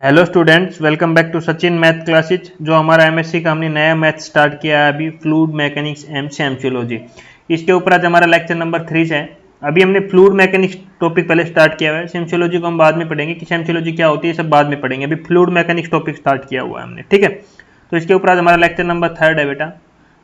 Hello students, welcome back to Sachin math classes. जो हमारा MSc का हमने नया मैथ स्टार्ट किया है अभी, फ्लूइड मैकेनिक्स एम से एम्फियोलॉजी। इसके ऊपर आज हमारा लेक्चर नंबर 3 है। अभी हमने फ्लूइड मैकेनिक्स टॉपिक पहले स्टार्ट किया हुआ है, सेम्फियोलॉजी को हम बाद में पढ़ेंगे कि सेम्फियोलॉजी क्या होती है, सब बाद में पढ़ेंगे। अभी फ्लूइड मैकेनिक्स टॉपिक स्टार्ट किया हुआ है हमने, ठीक है। तो इसके ऊपर आज हमारा लेक्चर नंबर 3 है बेटा।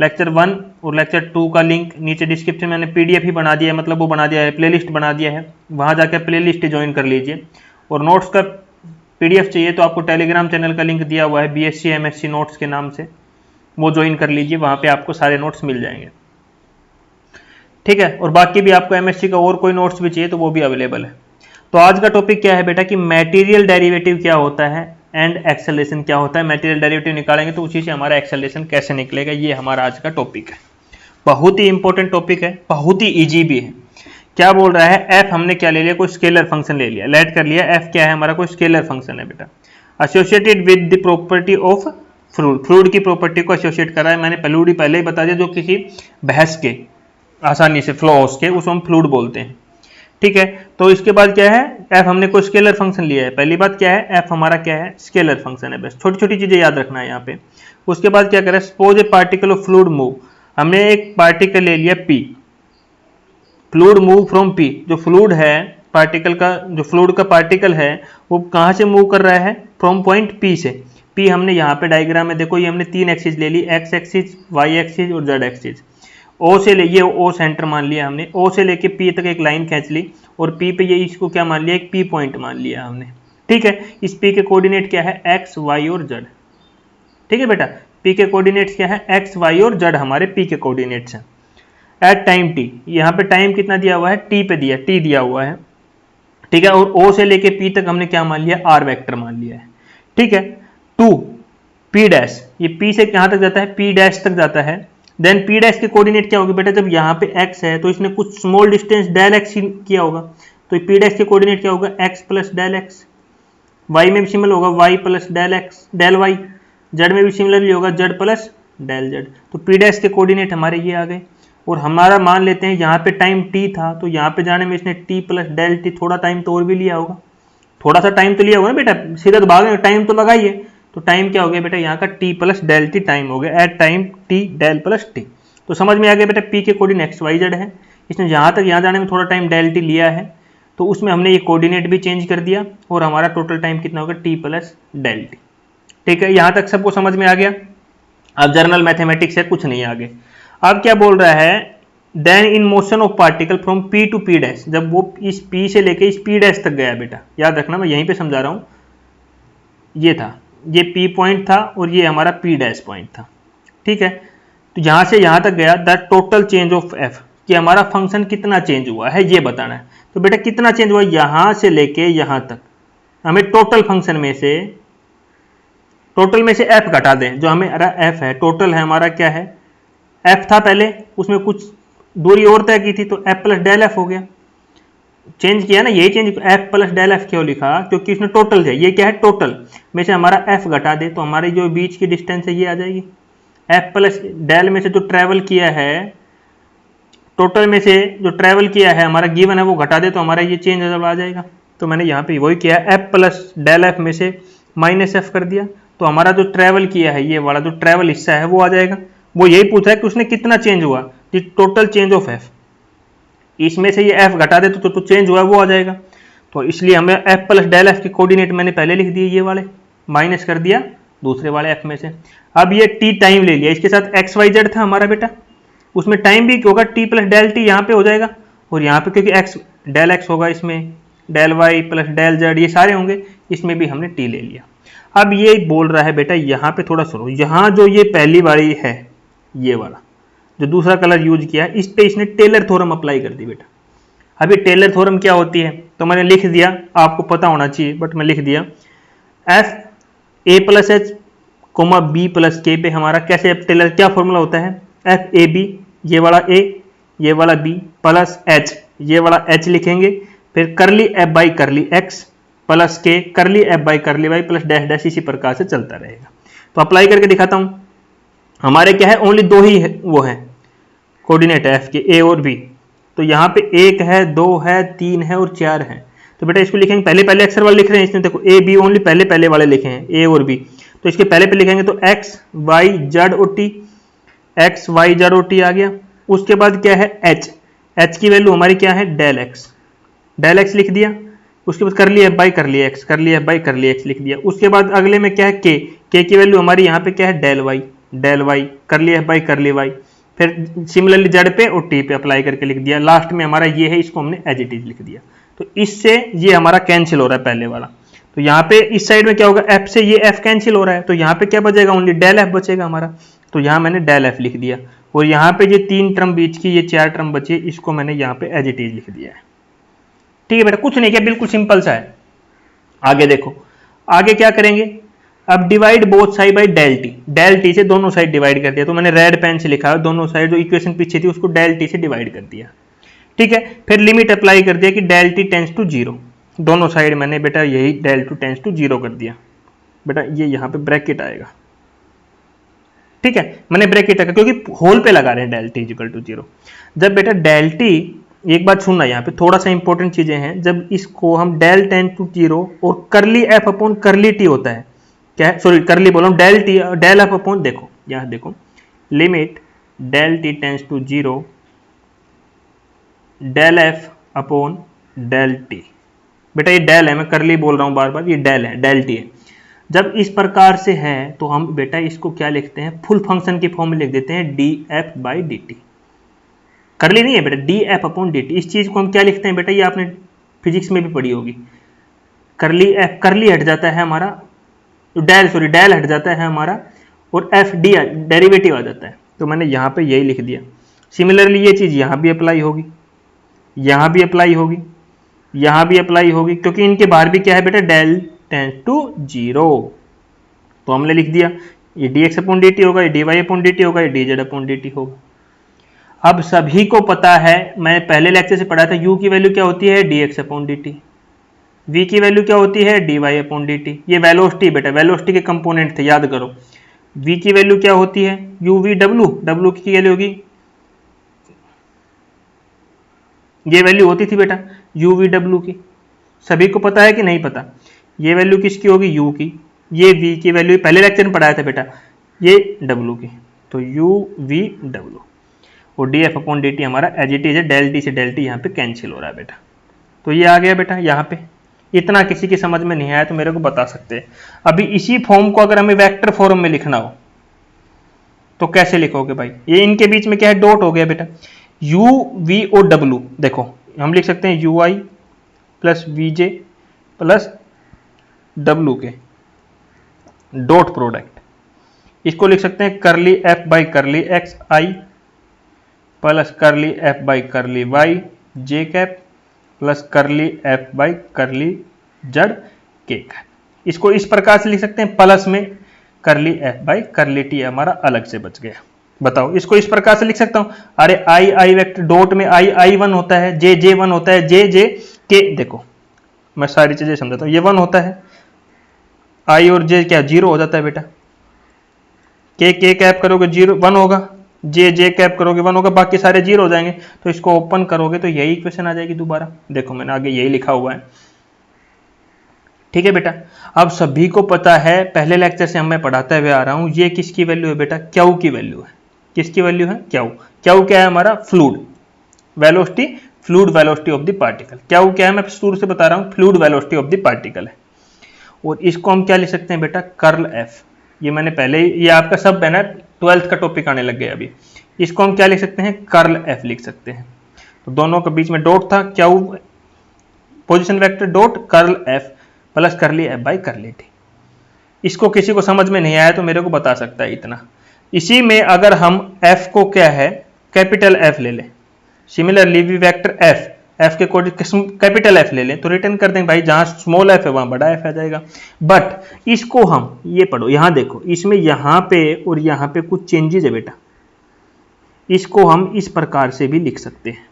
लेक्चर 1 और लेक्चर 2 का लिंक नीचे डिस्क्रिप्शन में मैंने पीडीएफ ही बना दिया है, मतलब वो बना दिया है, प्लेलिस्ट बना दिया है, वहाँ जाकर प्लेलिस्ट ज्वाइन कर लीजिए। और नोट्स का पीडीएफ चाहिए तो आपको टेलीग्राम चैनल का लिंक दिया हुआ है बीएससी एमएससी नोट्स के नाम से, वो ज्वाइन कर लीजिए, वहाँ पे आपको सारे नोट्स मिल जाएंगे, ठीक है। और बाकी भी आपको एमएससी का और कोई नोट्स भी चाहिए तो वो भी अवेलेबल है। तो आज का टॉपिक क्या है बेटा कि मटेरियल डेरिवेटिव क्या होता है एंड एक्सेलरेशन क्या होता है। मटेरियल डेरिवेटिव निकालेंगे तो उसी से हमारा एक्सेलरेशन कैसे निकलेगा, ये हमारा आज का टॉपिक है। बहुत ही इंपॉर्टेंट टॉपिक है, बहुत ही ईजी भी है। क्या बोल रहा है, एफ हमने क्या ले लिया, कोई स्केलर फंक्शन ले लिया, लेट कर लिया। एफ क्या है हमारा, कोई स्केलर फंक्शन है बेटा, associated with the property of fluid. Fluid की प्रॉपर्टी को एसोसिएट करा है, मैंने पहले ही बता दिया, जो किसी भैंस के आसानी से फ्लोस के उसको हम फ्लूइड बोलते हैं, ठीक है। तो इसके बाद क्या है, एफ हमने कोई स्केलर फंक्शन लिया है। पहली बात क्या है, एफ हमारा क्या है, स्केलर फंक्शन है, बस छोटी छोटी चीजें याद रखना है यहाँ पे। उसके बाद क्या करें, suppose A particle of fluid move, हमने एक पार्टिकल ले लिया P, fluid move from P. जो फ्लूइड है पार्टिकल का, जो फ्लूइड का पार्टिकल है वो कहाँ से मूव कर रहा है, फ्रॉम पॉइंट पी से। पी हमने यहाँ पे डायग्राम में देखो, ये हमने 3 एक्सिस ले ली, एक्स एक्सिस, वाई एक्सिस और जेड एक्सिस। ओ से ले, ये ओ सेंटर मान लिया हमने, ओ से लेके पी तक एक लाइन खींच ली और पी पे ये इसको क्या मान लिया, एक पी पॉइंट मान लिया हमने, ठीक है। इस पी के कोऑर्डिनेट क्या है, एक्स वाई और जेड, ठीक है बेटा। पी के कोऑर्डिनेट्स क्या है, एक्स वाई और जेड हमारे पी के कोऑर्डिनेट्स हैं। एट टाइम टी, यहाँ पे टाइम कितना दिया हुआ है, टी पे दिया, टी दिया हुआ है, ठीक है। और ओ से लेके पी तक हमने क्या मान लिया, आर वेक्टर मान लिया है, ठीक है। टू पी डैश, ये पी से कहाँ तक जाता है, पी डैश तक जाता है। देन पी डैश के कोऑर्डिनेट क्या होगी बेटा, जब यहाँ पे एक्स है तो इसने कुछ स्मॉल डिस्टेंस डेल एक्स किया होगा, तो पी डैश के कोऑर्डिनेट क्या होगा, x plus del x. Y में भी सिमिलर होगा, y plus del x del y. Z में भी सिमिलरली होगा, जेड प्लस डेल जेड। तो पी डैश के कोऑर्डिनेट हमारे ये आ गए। और हमारा मान लेते हैं यहाँ पे टाइम t था, तो यहाँ पे जाने में इसने t प्लस डेल टी, थोड़ा टाइम तो और भी लिया होगा, थोड़ा सा टाइम तो लिया होगा ना बेटा, सीधा तो भाग टाइम तो लगाइए। तो टाइम क्या हो गया बेटा, यहाँ का t plus del T time हो गया, at time t del plus T. तो समझ में आ गया बेटा, p के कोऑर्डिनेट एक्स वाई जेड है, इसने यहाँ तक यहाँ जाने में थोड़ा टाइम डेल टी लिया है, तो उसमें हमने ये कोऑर्डिनेट भी चेंज कर दिया और हमारा टोटल टाइम कितना होगा, t प्लस डेल टी, ठीक है। यहाँ तक सबको समझ में आ गया। अब जर्नल मैथमेटिक्स है, कुछ नहीं आगे। अब क्या बोल रहा है, then in motion of particle from P to P dash, जब वो इस पी से लेके इस पी डैश तक गया बेटा, याद रखना मैं यहीं पे समझा रहा हूं, ये था, ये पी पॉइंट था और ये हमारा पी डैश पॉइंट था, ठीक है। तो यहां से यहां तक गया, the total change of F, कि हमारा फंक्शन कितना चेंज हुआ है ये बताना है। तो बेटा कितना चेंज हुआ, यहां से लेके यहां तक, हमें टोटल फंक्शन में से, टोटल में से एफ घटा दें, जो हमें एफ है, टोटल है हमारा क्या है, एफ था पहले, उसमें कुछ दूरी और तय की थी तो एफ प्लस डेल एफ हो गया, चेंज किया ना, यही change, F plus del F क्यों लिखा, क्योंकि इसमें टोटल है, ये क्या है, टोटल में से हमारा एफ घटा दे तो हमारी जो बीच की डिस्टेंस है ये आ जाएगी। एफ प्लस डेल में से जो ट्रेवल किया है, टोटल में से जो ट्रेवल किया है हमारा गिवन है वो घटा दे तो हमारा ये चेंज आ जाएगा। तो मैंने यहाँ पे वही किया, एफ प्लस डेल एफ में से माइनस एफ कर दिया, तो हमारा जो ट्रेवल किया है, ये वाला जो ट्रेवल हिस्सा है वो आ जाएगा। वो यही पूछा है कि उसने कितना चेंज हुआ, टोटल चेंज ऑफ एफ, इसमें से ये एफ घटा दे तो चेंज हुआ वो आ जाएगा। तो इसलिए हमें एफ प्लस डेल एफ के कोऑर्डिनेट मैंने पहले लिख दिए, ये वाले माइनस कर दिया दूसरे वाले एफ में से। अब ये टी टाइम ले लिया, इसके साथ एक्स वाई जेड था हमारा बेटा, उसमें टाइम भी होगा, टी प्लस डेल टी यहाँ पे हो जाएगा, और यहाँ पे क्योंकि एक्स डेल एक्स होगा, इसमें del y plus del z ये सारे होंगे, इसमें भी हमने टी ले लिया। अब ये बोल रहा है बेटा, यहाँ पे थोड़ा सुनो, यहाँ जो ये पहली वाली है, ये वाला जो दूसरा कलर यूज किया है, इस पे इसने टेलर थ्योरम अप्लाई कर दी बेटा। अभी टेलर थ्योरम क्या होती है तो मैंने लिख दिया, आपको पता होना चाहिए बट मैं लिख दिया, F A plus H comma B plus K पे हमारा कैसे टेलर, क्या फॉर्मूला होता है, एफ ए बी, ये वाला ए ये वाला बी प्लस एच, ये वाला एच लिखेंगे, फिर curly F by curly x plus K curly F by curly y plus dash dash, इसी प्रकार से चलता रहेगा। तो अप्लाई करके दिखाता हूं, हमारे क्या है, ओनली दो ही है, वो है कोऑर्डिनेट एफ के, ए और बी। तो यहाँ पे 1 है, 2 है, 3 है और 4 है। तो बेटा इसको लिखेंगे, पहले पहले अक्षर वाले लिख रहे हैं इसमें, देखो ए बी ओनली पहले पहले वाले लिखे हैं, ए और बी, तो इसके पहले पे लिखेंगे तो एक्स वाई जेड और टी, एक्स वाई जेड और टी आ गया। उसके बाद क्या है एच, एच की वैल्यू हमारी क्या है डेल एक्स लिख दिया। उसके बाद कर लिया एफ बाई कर लिया एक्स, कर लिया एफ बाई कर लिया एक्स लिख दिया। उसके बाद अगले में क्या है के की वैल्यू हमारी यहाँ पे क्या है डेल वाई कर लिया एफ बाई कर लिया वाई, फिर सिमिलरली जेड पे और टी पे अप्लाई करके लिख दिया। लास्ट में हमारा ये है, इसको हमने एज इट इज लिख दिया। तो इससे ये हमारा कैंसिल हो रहा है पहले वाला। तो यहाँ पे इस साइड में क्या होगा, एफ से ये एफ कैंसिल हो रहा है, तो यहाँ पे क्या बचेगा ओनली डेल एफ बचेगा हमारा। तो यहाँ मैंने डेल एफ लिख दिया, और यहाँ पे ये 3 टर्म बीच की ये 4 टर्म बची है, इसको मैंने यहाँ पे एज इट इज लिख दिया है। ठीक है बेटा, कुछ नहीं किया, बिल्कुल सिंपल सा है। आगे देखो, आगे क्या करेंगे, अब divide both side by del T से दोनों साइड डिवाइड कर दिया। तो मैंने रेड पेन से लिखा है, दोनों साइड जो इक्वेशन पीछे थी उसको डेल टी से डिवाइड कर दिया। ठीक है, फिर लिमिट अप्लाई कर दिया कि डेल टी टेंस टू 0, दोनों साइड मैंने बेटा यही डेल टू टेंस टू 0 कर दिया। बेटा ये यहाँ पे ब्रैकेट आएगा, ठीक है, मैंने ब्रैकेट रखा क्योंकि होल पे लगा रहे हैं डेल टी इक्वल टू 0। जब बेटा डेल टी, एक बात सुनना यहाँ पे थोड़ा सा इंपॉर्टेंट चीजें हैं, जब इसको हम डेल टेंस टू 0 और करली एफ अपॉन करली टी होता है, क्या है, सॉरी करली बोला हूं, del T del F upon, देखो यहाँ देखो, limit del T tends to 0 del F upon del T. बेटा ये डेल है, मैं करली बोल रहा हूं बार बार, ये डेल है, डेल टी है। जब इस प्रकार से है तो हम बेटा इसको क्या लिखते हैं, फुल फंक्शन की फॉर्म में लिख देते हैं D F by D T. करली नहीं है बेटा, D F upon D T. इस चीज को हम क्या लिखते हैं बेटा, ये आपने फिजिक्स में भी पढ़ी होगी, करली एफ, करली हट जाता है हमारा, डेल हट जाता है हमारा, और एफ डी डेरिवेटिव आ जाता है। तो मैंने यहाँ पे यही लिख दिया। सिमिलरली ये चीज यहाँ भी अप्लाई होगी, यहाँ भी अप्लाई होगी, यहाँ भी अप्लाई होगी, क्योंकि इनके बाहर भी क्या है बेटा डेल टेंस टू 0। तो हमने लिख दिया ये D x upon D T होगा, ये D y upon D T होगा, ये D z upon D T होगा। अब सभी को पता है, मैंने पहले लेक्चर से पढ़ा था, u की वैल्यू क्या होती है D x upon D T, v की वैल्यू क्या होती है D y upon D T. ये वेलोसिटी बेटा, वेलोसिटी के कंपोनेंट थे, याद करो। v की वैल्यू क्या होती है u v w, w की वैल्यू होगी, ये वैल्यू होती थी बेटा u v w की, सभी को पता है कि नहीं पता। ये वैल्यू किसकी होगी u की, ये v की वैल्यू पहले लेक्चर में पढ़ाया था बेटा, ये w की, तो u v w, और D F upon D T हमारा एज इट इज है, डेल टी से डेल टी यहाँ पे कैंसिल हो रहा है बेटा। तो ये आ गया बेटा यहाँ पे। इतना किसी की समझ में नहीं आया तो मेरे को बता सकते हैं। अभी इसी फॉर्म को अगर हमें वेक्टर फॉर्म में लिखना हो तो कैसे लिखोगे भाई, ये इनके बीच में क्या है डॉट हो गया बेटा, u v और w, देखो हम लिख सकते हैं ui plus V J plus w के डॉट प्रोडक्ट, इसको लिख सकते हैं curly f by curly x I plus curly F by curly y J cap plus curly F by curly z K cap. इसको इस प्रकार से लिख सकते हैं, प्लस में करली एफ बाई करली टी हमारा अलग से बच गया। बताओ इसको इस प्रकार से लिख सकता हूं, अरे आई वेक्टर डॉट में आई 1 होता है, जे 1 होता है, जे के, देखो मैं सारी चीजें समझाता हूं, ये 1 होता है, आई और जे क्या 0 हो जाता है बेटा, के कैप करोगे 0 1 होगा, जे कैप करोगे 1 होगा, बाकी सारे 0 हो जाएंगे। तो इसको ओपन करोगे तो यही इक्वेशन आ जाएगी दोबारा, देखो मैंने आगे यही लिखा हुआ है। ठीक है बेटा, अब सभी को पता है, पहले लेक्चर से मैं पढ़ाते हुए आ रहा हूं, ये किसकी वैल्यू है बेटा, क्यू की वैल्यू है। किसकी वैल्यू है क्यू, क्यू क्या है हमारा fluid velocity, fluid velocity of the particle. Q क्या है मैं शुरू से बता रहा हूं, fluid velocity of the particle है। और इसको हम क्या लिख सकते हैं बेटा कर्ल एफ, ये मैंने पहले, ये आपका सब है ना 12th का टॉपिक आने लग गया अभी, इसको हम क्या लिख सकते हैं कर्ल एफ लिख सकते हैं। तो दोनों के बीच में डॉट था, Q position vector dot curl F plus curly F by करली टी। इसको किसी को समझ में नहीं आया तो मेरे को बता सकता है इतना। इसी में अगर हम एफ को क्या है कैपिटल एफ ले लें, सिमिलरली वी वेक्टर एफ के कैपिटल एफ ले लें तो रिटर्न कर देंगे भाई, जहां स्मॉल एफ है वहां बड़ा एफ आ जाएगा। बट इसको हम ये पढ़ो, यहां देखो इसमें यहां पे और यहां पे कुछ चेंजेस है बेटा, इसको हम इस प्रकार से भी लिख सकते हैं।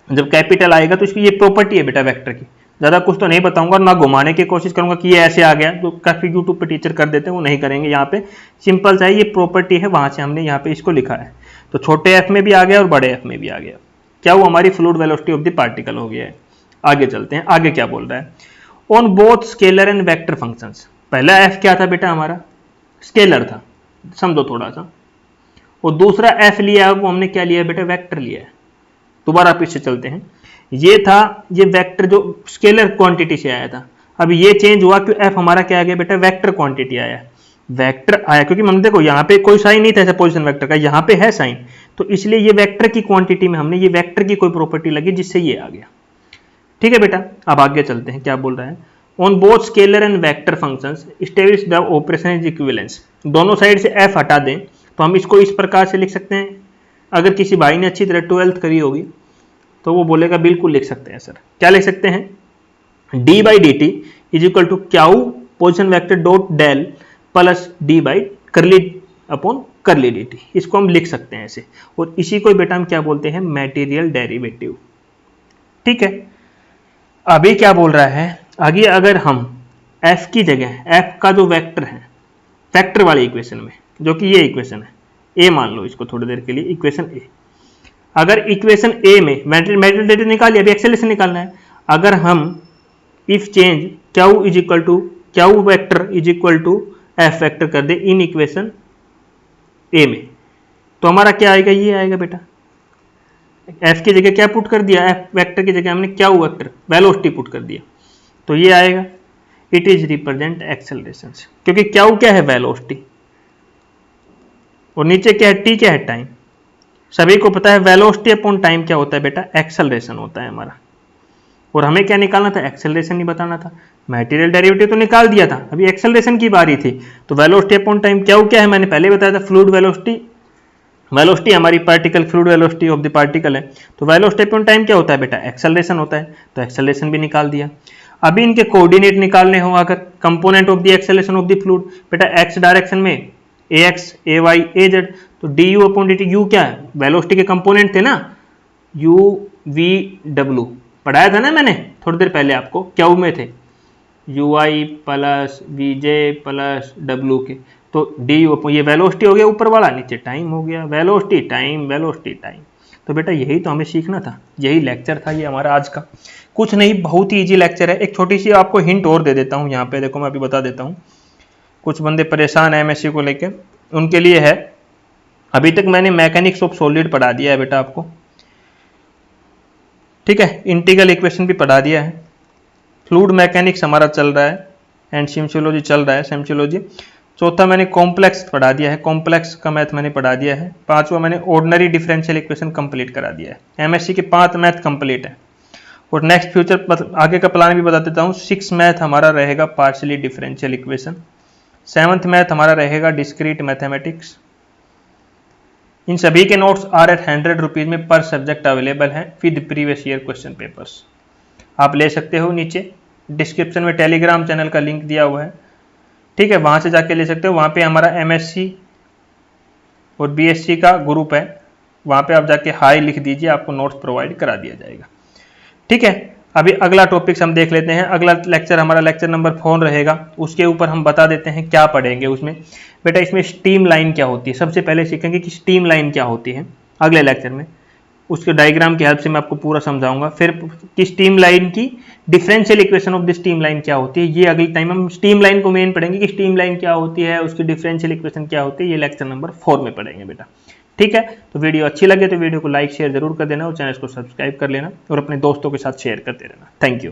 जब कैपिटल आएगा तो इसकी ये प्रॉपर्टी है बेटा वेक्टर की, ज्यादा कुछ तो नहीं बताऊंगा, ना घुमाने की कोशिश करूंगा कि ये ऐसे आ गया, तो काफी यूट्यूब पे टीचर कर देते हैं, वो नहीं करेंगे। यहाँ पे सिंपल सा है, ये प्रॉपर्टी है, वहां से हमने यहाँ पे इसको लिखा है। तो छोटे एफ में भी आ गया और बड़े एफ में भी आ गया, क्या वो हमारी fluid velocity of the particle हो गया है। आगे चलते हैं, आगे क्या बोल रहा है। On both scalar and vector functions, पहला एफ क्या था बेटा हमारा, स्केलर था, समझो थोड़ा सा, और दूसरा एफ लिया वो हमने क्या लिया बेटा, वेक्टर लिया है। दोबारा पीछे चलते हैं, ये था, ये वेक्टर जो स्केलर क्वांटिटी से आया था, अब ये चेंज हुआ कि एफ हमारा क्या आ गया बेटा, वेक्टर क्वांटिटी आया, वेक्टर आया, क्योंकि हम देखो यहाँ पे कोई साइन नहीं था ऐसा पोजीशन वेक्टर का, यहाँ पे है साइन, तो इसलिए ये वेक्टर की क्वांटिटी में हमने ये वेक्टर की कोई प्रॉपर्टी लगी जिससे ये आ गया। ठीक है बेटा, अब आगे चलते हैं, क्या बोल रहा है, on both scalar and vector functions establish the operation is equivalence, दोनों साइड से एफ हटा दें तो हम इसको इस प्रकार से लिख सकते हैं, अगर किसी भाई ने अच्छी तरह 12th करी होगी तो वो बोलेगा बिल्कुल लिख सकते हैं सर, क्या लिख सकते हैं, D by D T is equal to क्याऊ position vector dot del plus D by curly upon curly D T, इसको हम लिख सकते हैं ऐसे, और इसी को बेटा हम क्या बोलते हैं, मटेरियल डेरिवेटिव। ठीक है, अभी क्या बोल रहा है आगे, अगर हम f की जगह f का जो वेक्टर है, वेक्टर वाले इक्वेशन में, जो कि ये इक्वेशन है a मान लो इसको थोड़ी देर के लिए, इक्वेशन a, अगर इक्वेशन a में मटेरियल डेरिवेटिव निकाल लिया, अभी एक्सेलरेशन निकालना है, अगर हम if change Q is equal to Q vector is equal to F vector कर दे इन इक्वेशन a में, तो हमारा क्या आएगा, ये आएगा बेटा, f की जगह क्या पुट कर दिया, f वेक्टर की जगह हमने क्या वेक्टर वेलोसिटी पुट कर दिया, तो ये आएगा, इट इज रिप्रेजेंट एक्सेलरेशन, क्योंकि क्या है वेलोसिटी, और नीचे क्या है, t क्या है, टाइम, सभी को पता है वेलोसिटी अपॉन टाइम क्या होता है बेटा, एक्सेलरेशन होता है हमारा, और हमें क्या निकालना था, एक्सेलरेशन नहीं बताना था, मटेरियल डेरिवेटिव तो निकाल दिया था, अभी एक्सेलरेशन की बारी थी, तो वेलोसिटी अपॉन टाइम क्या है, मैंने पहले बताया था, फ्लूइड वेलोसिटी, वेलोसिटी हमारी particle fluid velocity of the particle है, तो वेलोसिटी अपॉन टाइम क्या होता है बेटा, एक्सेलरेशन होता है, तो एक्सेलरेशन भी निकाल दिया। अभी इनके कोऑर्डिनेट निकालने हो, अगर component of the acceleration of the fluid, बेटा एक्स डायरेक्शन में ax ay az, तो du अपॉन dt, u क्या है, वेलोसिटी के कंपोनेंट थे ना, u v w पढ़ाया था ना मैंने थोड़ी देर पहले आपको, क्या में थे, ui plus vj plus w के, तो du ये वेलोसिटी हो गया ऊपर वाला, नीचे टाइम हो गया, वेलोसिटी टाइम वेलोसिटी टाइम, तो बेटा यही तो हमें सीखना था, यही लेक्चर था ये हमारा आज का, कुछ नहीं, बहुत ही इजी लेक्चर है। एक छोटी सी आपको हिंट और दे देता हूँ यहाँ पे, देखो मैं अभी बता देता हूँ, कुछ बंदे परेशान है एमएससी को लेके, उनके लिए है, अभी तक मैंने मैकेनिक्स ऑफ सॉलिड पढ़ा दिया है बेटा आपको, ठीक है, इंटीग्रल इक्वेशन भी पढ़ा दिया है, फ्लूइड मैकेनिक्स हमारा चल रहा है, एंड सिम्शियोलॉजी चल रहा है, सिम्शियोलॉजी, चौथा मैंने कॉम्प्लेक्स पढ़ा दिया है, कॉम्प्लेक्स का मैथ मैंने पढ़ा दिया है, पांचवा मैंने ऑर्डिनरी डिफरेंशियल इक्वेशन कंप्लीट करा दिया है, एमएससी के 5 मैथ कंप्लीट है, और नेक्स्ट फ्यूचर आगे का प्लान भी बता देता हूँ, 6 मैथ हमारा रहेगा partially differential equation, 7th math हमारा रहेगा डिस्क्रीट मैथमेटिक्स। इन सभी के नोट्स आर एट 100 रुपीज़ में पर सब्जेक्ट अवेलेबल हैं with previous year question papers, आप ले सकते हो, नीचे डिस्क्रिप्शन में टेलीग्राम चैनल का लिंक दिया हुआ है, ठीक है, वहाँ से जाके ले सकते हो, वहाँ पे हमारा एमएससी और बीएससी का ग्रुप है, वहाँ पे आप जाके हाई लिख दीजिए, आपको नोट्स प्रोवाइड करा दिया जाएगा। ठीक है, अभी अगला टॉपिक्स हम देख लेते हैं, अगला लेक्चर हमारा लेक्चर नंबर 4 रहेगा, उसके ऊपर हम बता देते हैं क्या पढ़ेंगे उसमें। बेटा इसमें स्टीम लाइन क्या होती है, सबसे पहले सीखेंगे कि स्टीम लाइन क्या होती है अगले लेक्चर में, उसके डायग्राम की हेल्प से मैं आपको पूरा समझाऊंगा। फिर कि स्टीम लाइन की differential equation of the steam line क्या होती है, ये अगले टाइम हम स्टीम लाइन को मेन पढ़ेंगे कि स्टीम लाइन क्या होती है, उसकी डिफरेंशियल इक्वेशन क्या होती है, ये लेक्चर नंबर 4 में पढ़ेंगे बेटा। ठीक है, तो वीडियो अच्छी लगे तो वीडियो को लाइक शेयर जरूर कर देना और चैनल को सब्सक्राइब कर लेना और अपने दोस्तों के साथ शेयर करते रहना। Thank you.